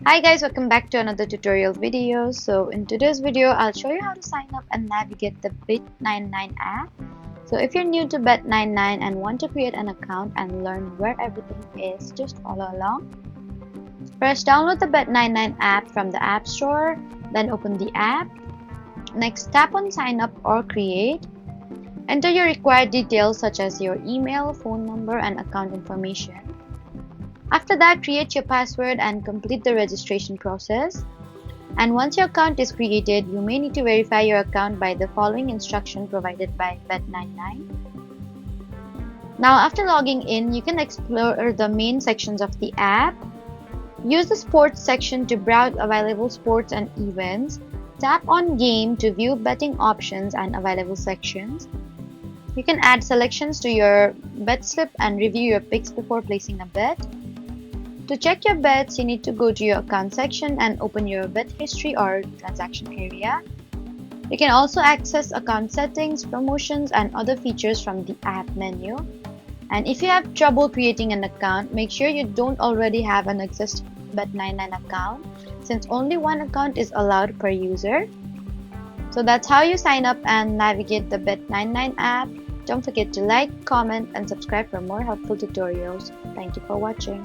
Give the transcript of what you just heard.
Hi guys, welcome back to another tutorial video. So in today's video, I'll show you how to sign up and navigate the Bet99 app. So if you're new to Bet99 and want to create an account and learn where everything is, just follow along. First, download the Bet99 app from the App Store, then open the app. Next, tap on sign up or create. Enter your required details such as your email, phone number, and account information. After that, create your password and complete the registration process. And once your account is created, you may need to verify your account by the following instruction provided by Bet99. Now, after logging in, you can explore the main sections of the app. Use the sports section to browse available sports and events. Tap on game to view betting options and available sections. You can add selections to your bet slip and review your picks before placing a bet. To check your bets, you need to go to your account section and open your bet history or transaction area. You can also access account settings, promotions, and other features from the app menu. And if you have trouble creating an account, make sure you don't already have an existing Bet99 account, since only one account is allowed per user. So that's how you sign up and navigate the Bet99 app. Don't forget to like, comment, and subscribe for more helpful tutorials. Thank you for watching.